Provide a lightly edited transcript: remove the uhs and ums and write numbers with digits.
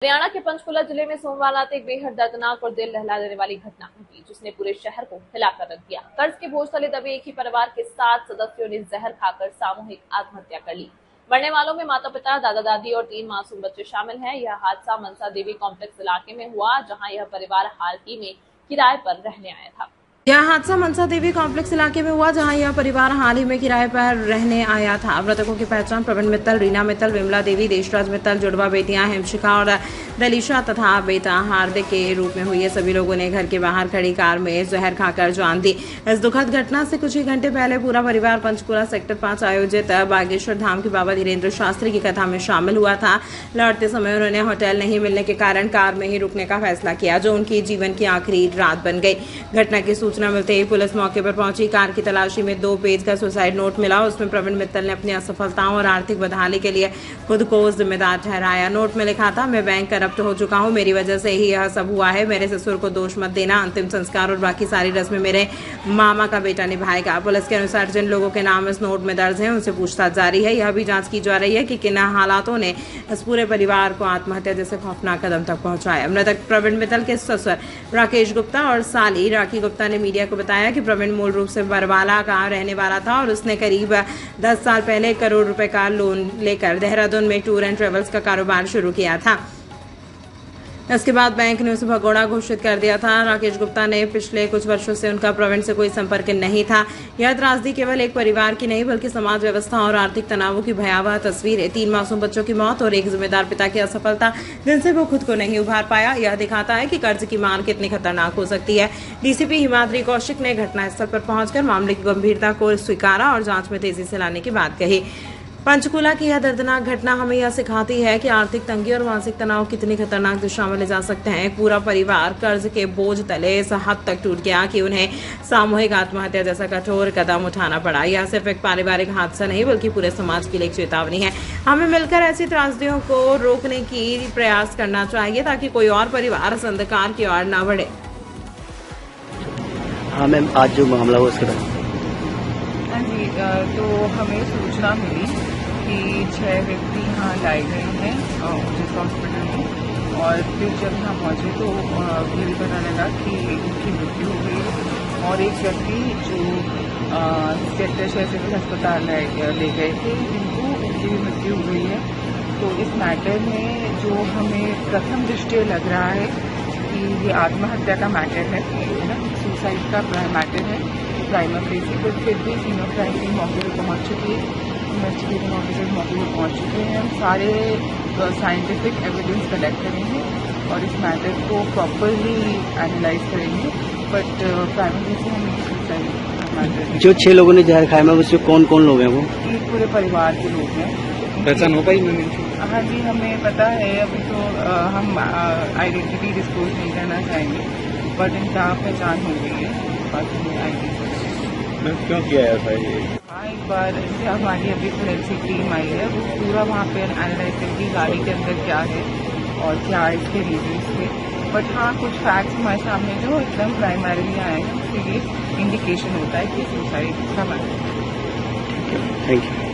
हरियाणा के पंचकुला जिले में सोमवार रात एक बेहद दर्दनाक और दिल दहला देने वाली घटना घटी, जिसने पूरे शहर को हिलाकर रख दिया। कर्ज के बोझ तले दबे एक ही परिवार के 7 सदस्यों ने जहर खाकर सामूहिक आत्महत्या कर ली। मरने वालों में माता पिता, दादा दादी और 3 मासूम बच्चे शामिल हैं। यह हादसा मनसा देवी कॉम्प्लेक्स इलाके में हुआ, जहां यह परिवार हाल ही में किराए पर रहने आया था। यह हादसा मनसा देवी कॉम्प्लेक्स इलाके में हुआ, जहां यह परिवार हाल ही में किराए पर रहने आया था। मृतकों की पहचान प्रवीण मित्तल, रीना मित्तल, विमला देवी, देशराज मित्तल, जुड़वा बेटियां हेमशिखा और दलीशा तथा बेटा हार्दिक के रूप में हुई है। सभी लोगों ने घर के बाहर खड़ी कार में जहर खाकर जान दी। इस दुखद घटना से कुछ ही घंटे पहले पूरा परिवार पंचकुला सेक्टर 5 आयोजित बागेश्वर धाम के बाबा धीरेन्द्र शास्त्री की कथा में शामिल हुआ था। लौटते समय उन्होंने होटल नहीं मिलने के कारण कार में ही रुकने का फैसला किया, जो उनकी जीवन की आखिरी रात बन गई। घटना की सूचना मिलते ही पुलिस मौके पर पहुंची। कार की तलाशी में 2 पेज का सुसाइड नोट मिला। उसमें प्रवीण मित्तल ने अपनी असफलताओं और आर्थिक बदहाली के लिए खुद को जिम्मेदार ठहराया। नोट में लिखा था, मैं बैंक करप्ट हो चुका हूं, मेरी वजह से ही यह सब हुआ है, मेरे ससुर को दोष मत देना, अंतिम संस्कार और बाकी सारी रस्में मेरे मामा का बेटा निभाएगा। पुलिस के अनुसार जिन लोगों के नाम इस नोट में दर्ज हैं, उनसे पूछताछ जारी है। यह भी जांच की जा रही है कि किन हालातों ने इस पूरे परिवार को आत्महत्या जैसे खौफनाक कदम तक पहुंचाया। मृतक प्रवीण मित्तल के ससुर राकेश गुप्ता और साली राखी गुप्ता ने मीडिया को बताया कि प्रवीण मूल रूप से बरवाला का रहने वाला था और उसने करीब 10 साल पहले 1 करोड़ रुपए का लोन लेकर देहरादून में टूर एंड ट्रेवल्स का कारोबार शुरू किया था। इसके बाद बैंक ने उसे भगोड़ा घोषित कर दिया था। राकेश गुप्ता ने पिछले कुछ वर्षों से उनका प्रवीण से कोई संपर्क नहीं था। यह त्रासदी केवल एक परिवार की नहीं, बल्कि समाज व्यवस्था और आर्थिक तनावों की भयावह तस्वीर है। 3 मासूम बच्चों की मौत और एक जिम्मेदार पिता की असफलता, जिनसे वो खुद को नहीं उभार पाया, यह दिखाता है कि कर्ज की मार कितनी खतरनाक हो सकती है। डीसीपी हिमाद्री कौशिक ने घटनास्थल पर पहुंचकर मामले की गंभीरता को स्वीकारा और जांच में तेजी से लाने की बात कही। पंचकुला की यह दर्दनाक घटना हमें यह सिखाती है कि आर्थिक तंगी और मानसिक तनाव कितनी खतरनाक दिशा में ले जा सकते हैं। पूरा परिवार कर्ज के बोझ तले इस हद तक टूट गया कि उन्हें सामूहिक आत्महत्या जैसा कठोर कदम उठाना पड़ा। यह सिर्फ एक पारिवारिक हादसा नहीं, बल्कि पूरे समाज के लिए एक चेतावनी है। हमें मिलकर ऐसी त्रासदियों को रोकने की प्रयास करना चाहिए, ताकि कोई और परिवार इस अंधकार की ओर न बढ़े। हाँ मैम, आज जो मामला हुआ उसके बाद तो हमें सूचना मिली कि 6 व्यक्ति यहाँ लाए गए हैं जिस हॉस्पिटल में, और फिर जब यहाँ पहुँचे तो ये पता लगा कि उनकी मृत्यु हो गई है। और एक व्यक्ति जो सेक्टर 6 सिविल अस्पताल ले गए थे, जिनको उनकी भी मृत्यु हो गई है। तो इस मैटर में जो हमें प्रथम दृष्टया लग रहा है कि ये आत्महत्या का मैटर है ना, सुसाइड का मैटर है प्राइमर फेसी, पर फिर भी सीनियर क्राइम टीम मौके पर पहुँच चुकी है, इन्वेस्टिगेटिंग ऑफिसर मौके पर पहुँच चुके हैं। हम सारे साइंटिफिक एविडेंस कलेक्ट करेंगे और इस मैटर को प्रॉपरली एनालाइज करेंगे। बट प्राइमर फेसी हम सुसाइड मैटर, जो 6 लोगों ने जहर खाया, मैं उसमें कौन कौन लोग हैं? वो ये पूरे परिवार के लोग हैं। पहचान हो पाई? हाँ जी, हमें पता है। अभी तो हम आइडेंटिटी डिस्क्लोज नहीं करना चाहेंगे, बट इनका पहचान हो गई है। क्यों किया ऐसा ये? हाँ, एक बार हमारी अभी फोरेंसिक टीम आई है, वो पूरा वहाँ पे एनालाइज करेगी गाड़ी के अंदर क्या है और क्या इसके रीजन्स थे। बट हाँ, कुछ फैक्ट्स हमारे सामने जो एकदम प्राइमरीली आए हैं, उसके लिए इंडिकेशन होता है कि सुसाइड का मैटर। Thank you.